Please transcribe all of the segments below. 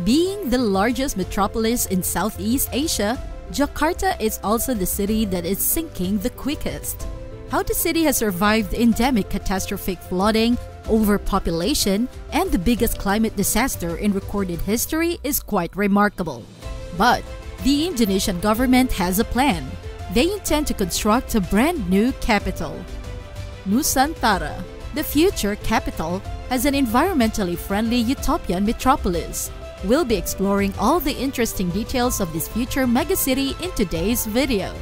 Being the largest metropolis in Southeast Asia, Jakarta is also the city that is sinking the quickest. How the city has survived endemic catastrophic flooding, overpopulation, and the biggest climate disaster in recorded history is quite remarkable. But the Indonesian government has a plan. They intend to construct a brand new capital. Nusantara, the future capital, has an environmentally friendly utopian metropolis. We'll be exploring all the interesting details of this future megacity in today's video.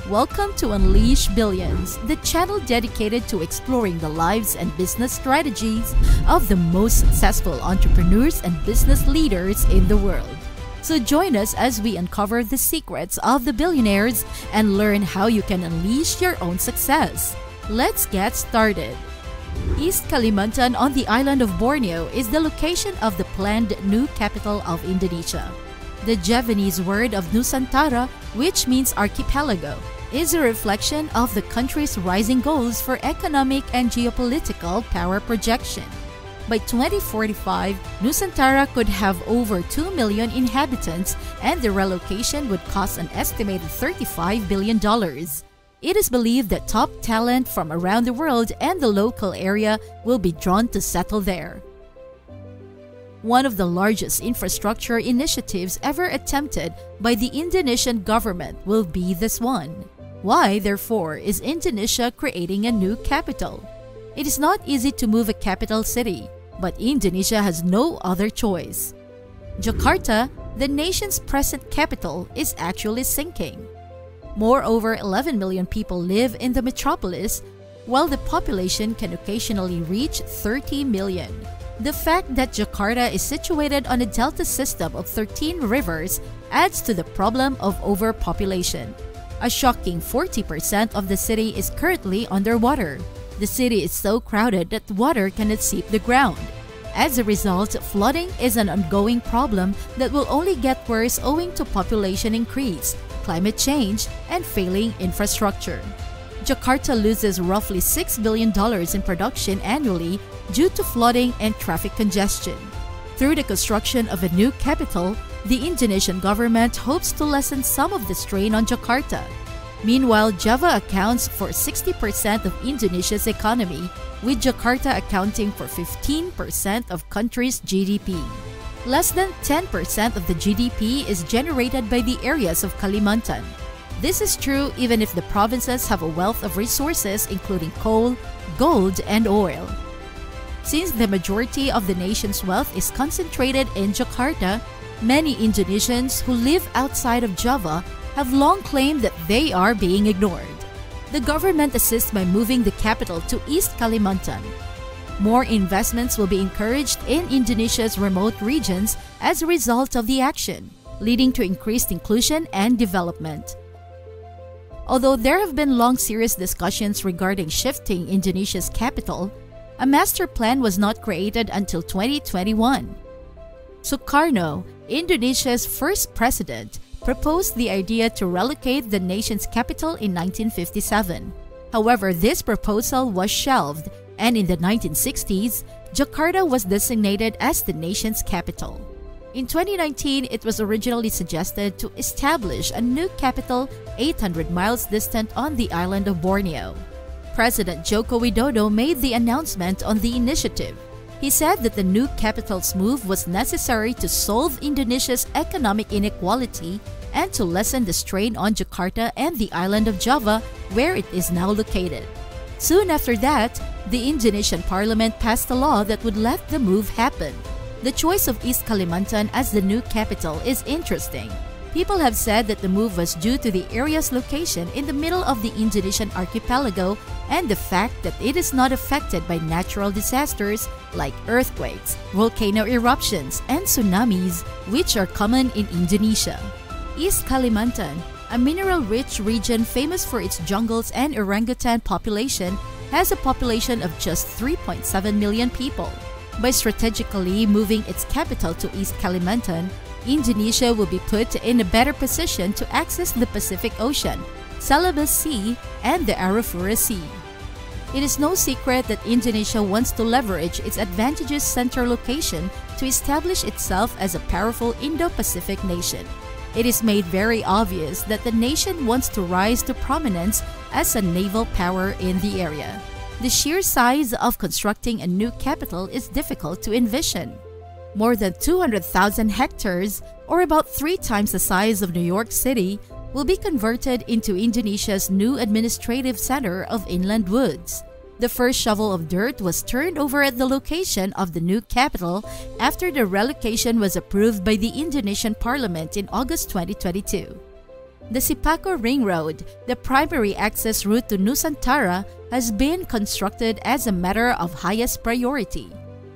Welcome to Unleash Billions, the channel dedicated to exploring the lives and business strategies of the most successful entrepreneurs and business leaders in the world. So join us as we uncover the secrets of the billionaires and learn how you can unleash your own success. Let's get started. East Kalimantan on the island of Borneo is the location of the planned new capital of Indonesia. The Javanese word of Nusantara, which means archipelago, is a reflection of the country's rising goals for economic and geopolitical power projection. By 2045, Nusantara could have over 2 million inhabitants, and the relocation would cost an estimated $35 billion. It is believed that top talent from around the world and the local area will be drawn to settle there. One of the largest infrastructure initiatives ever attempted by the Indonesian government will be this one. Why, therefore, is Indonesia creating a new capital? It is not easy to move a capital city, but Indonesia has no other choice. Jakarta, the nation's present capital, is actually sinking. Moreover, 11 million people live in the metropolis, while the population can occasionally reach 30 million. The fact that Jakarta is situated on a delta system of 13 rivers adds to the problem of overpopulation. A shocking 40% of the city is currently underwater. The city is so crowded that water cannot seep the ground. As a result, flooding is an ongoing problem that will only get worse owing to population increase, climate change, and failing infrastructure. Jakarta loses roughly $6 billion in production annually due to flooding and traffic congestion. Through the construction of a new capital, the Indonesian government hopes to lessen some of the strain on Jakarta. Meanwhile, Java accounts for 60% of Indonesia's economy, with Jakarta accounting for 15% of country's GDP. Less than 10% of the GDP is generated by the areas of Kalimantan. This is true even if the provinces have a wealth of resources including coal, gold, and oil. Since the majority of the nation's wealth is concentrated in Jakarta, many Indonesians who live outside of Java have long claimed that they are being ignored. The government assists by moving the capital to East Kalimantan. More investments will be encouraged in Indonesia's remote regions as a result of the action, leading to increased inclusion and development. Although there have been long serious discussions regarding shifting Indonesia's capital, a master plan was not created until 2021. Sukarno, Indonesia's first president, proposed the idea to relocate the nation's capital in 1957. However, this proposal was shelved, and in the 1960s, Jakarta was designated as the nation's capital. In 2019, it was originally suggested to establish a new capital 800 miles distant on the island of Borneo. President Joko Widodo made the announcement on the initiative. He said that the new capital's move was necessary to solve Indonesia's economic inequality and to lessen the strain on Jakarta and the island of Java, where it is now located. Soon after that, the Indonesian parliament passed a law that would let the move happen. The choice of East Kalimantan as the new capital is interesting. People have said that the move was due to the area's location in the middle of the Indonesian archipelago and the fact that it is not affected by natural disasters like earthquakes, volcano eruptions, and tsunamis, which are common in Indonesia. East Kalimantan, a mineral-rich region famous for its jungles and orangutan population, has a population of just 3.7 million people. By strategically moving its capital to East Kalimantan, Indonesia will be put in a better position to access the Pacific Ocean, Celebes Sea, and the Arafura Sea. It is no secret that Indonesia wants to leverage its advantageous center location to establish itself as a powerful Indo-Pacific nation. It is made very obvious that the nation wants to rise to prominence as a naval power in the area. The sheer size of constructing a new capital is difficult to envision. More than 200,000 hectares, or about 3 times the size of New York City, will be converted into Indonesia's new administrative center of inland woods. The first shovel of dirt was turned over at the location of the new capital after the relocation was approved by the Indonesian Parliament in August 2022. The Sepaku Ring Road, the primary access route to Nusantara, has been constructed as a matter of highest priority.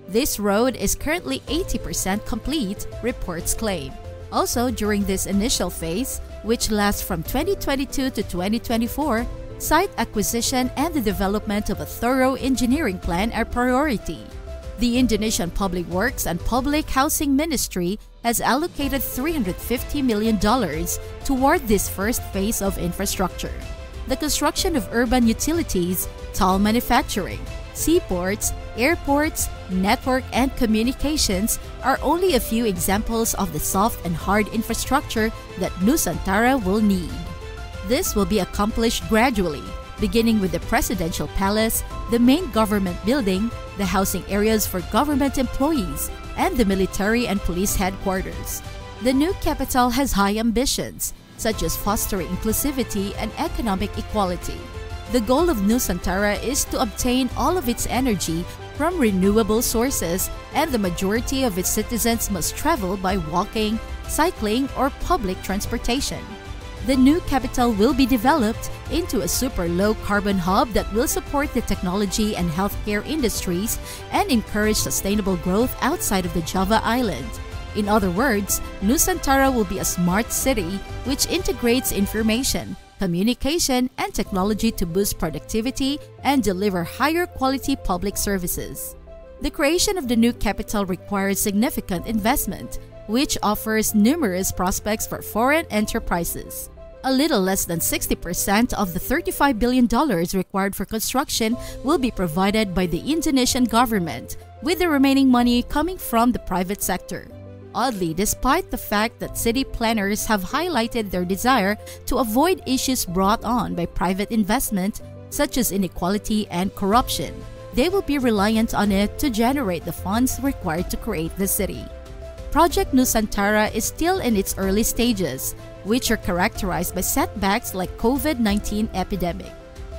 This road is currently 80% complete, reports claim. Also, during this initial phase, which lasts from 2022 to 2024, site acquisition and the development of a thorough engineering plan are priority. The Indonesian Public Works and Public Housing Ministry has allocated $350 million toward this first phase of infrastructure. The construction of urban utilities, tall manufacturing, seaports, airports, network and communications are only a few examples of the soft and hard infrastructure that Nusantara will need. This will be accomplished gradually, beginning with the Presidential Palace, the main government building, the housing areas for government employees, and the military and police headquarters. The new capital has high ambitions, such as fostering inclusivity and economic equality. The goal of Nusantara is to obtain all of its energy from renewable sources, and the majority of its citizens must travel by walking, cycling, or public transportation. The new capital will be developed into a super low-carbon hub that will support the technology and healthcare industries and encourage sustainable growth outside of the Java Island. In other words, Nusantara will be a smart city which integrates information, communication, and technology to boost productivity and deliver higher quality public services. The creation of the new capital requires significant investment, which offers numerous prospects for foreign enterprises. A little less than 60% of the $35 billion required for construction will be provided by the Indonesian government, with the remaining money coming from the private sector. Oddly, despite the fact that city planners have highlighted their desire to avoid issues brought on by private investment, such as inequality and corruption, they will be reliant on it to generate the funds required to create the city. Project Nusantara is still in its early stages, which are characterized by setbacks like COVID-19 epidemic.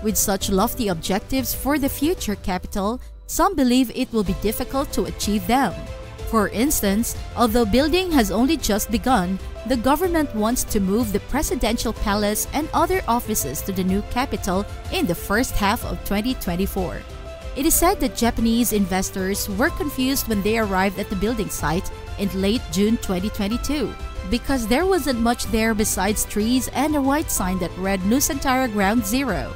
With such lofty objectives for the future capital, some believe it will be difficult to achieve them. For instance, although building has only just begun, the government wants to move the Presidential Palace and other offices to the new capital in the first half of 2024. It is said that Japanese investors were confused when they arrived at the building site in late June 2022 because there wasn't much there besides trees and a white sign that read Nusantara Ground Zero.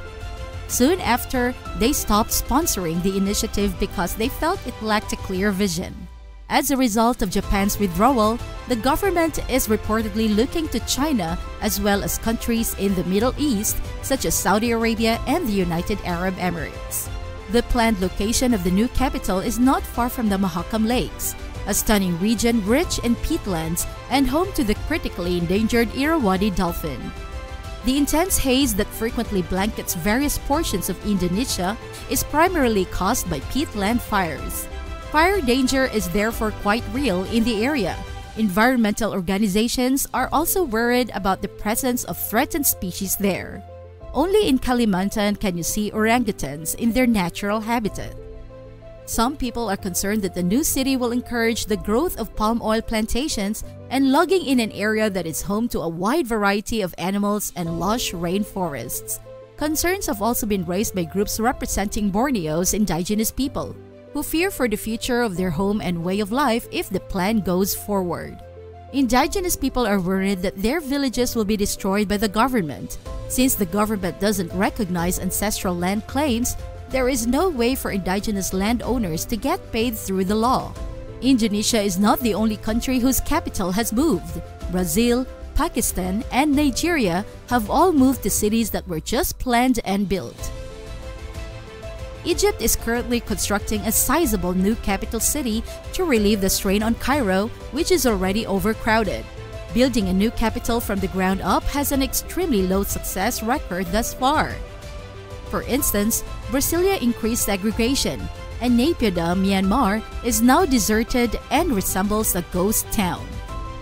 Soon after, they stopped sponsoring the initiative because they felt it lacked a clear vision. As a result of Japan's withdrawal, the government is reportedly looking to China as well as countries in the Middle East such as Saudi Arabia and the United Arab Emirates. The planned location of the new capital is not far from the Mahakam Lakes, a stunning region rich in peatlands and home to the critically endangered Irrawaddy dolphin. The intense haze that frequently blankets various portions of Indonesia is primarily caused by peatland fires. Fire danger is therefore quite real in the area. Environmental organizations are also worried about the presence of threatened species there. Only in Kalimantan can you see orangutans in their natural habitat. Some people are concerned that the new city will encourage the growth of palm oil plantations and logging in an area that is home to a wide variety of animals and lush rainforests. Concerns have also been raised by groups representing Borneo's indigenous people, who fear for the future of their home and way of life if the plan goes forward. Indigenous people are worried that their villages will be destroyed by the government. Since the government doesn't recognize ancestral land claims, there is no way for indigenous landowners to get paid through the law. Indonesia is not the only country whose capital has moved. Brazil, Pakistan, and Nigeria have all moved to cities that were just planned and built. Egypt is currently constructing a sizable new capital city to relieve the strain on Cairo, which is already overcrowded. Building a new capital from the ground up has an extremely low success record thus far. For instance, Brasilia increased segregation, and Naypyidaw, Myanmar, is now deserted and resembles a ghost town.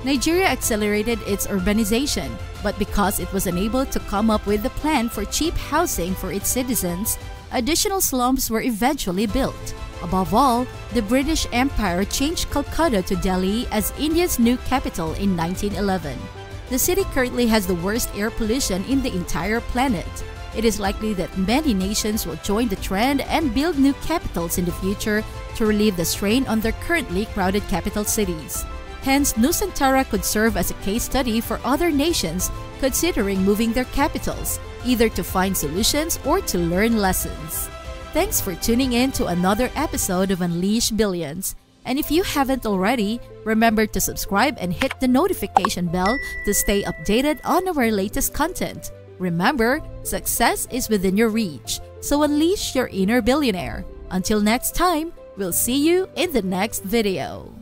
Nigeria accelerated its urbanization, but because it was unable to come up with a plan for cheap housing for its citizens, additional slums were eventually built. Above all, the British Empire changed Calcutta to Delhi as India's new capital in 1911. The city currently has the worst air pollution in the entire planet. It is likely that many nations will join the trend and build new capitals in the future to relieve the strain on their currently crowded capital cities. Hence, Nusantara could serve as a case study for other nations considering moving their capitals, either to find solutions or to learn lessons. Thanks for tuning in to another episode of Unleash Billions. And if you haven't already, remember to subscribe and hit the notification bell to stay updated on our latest content. Remember, success is within your reach, so unleash your inner billionaire. Until next time, we'll see you in the next video.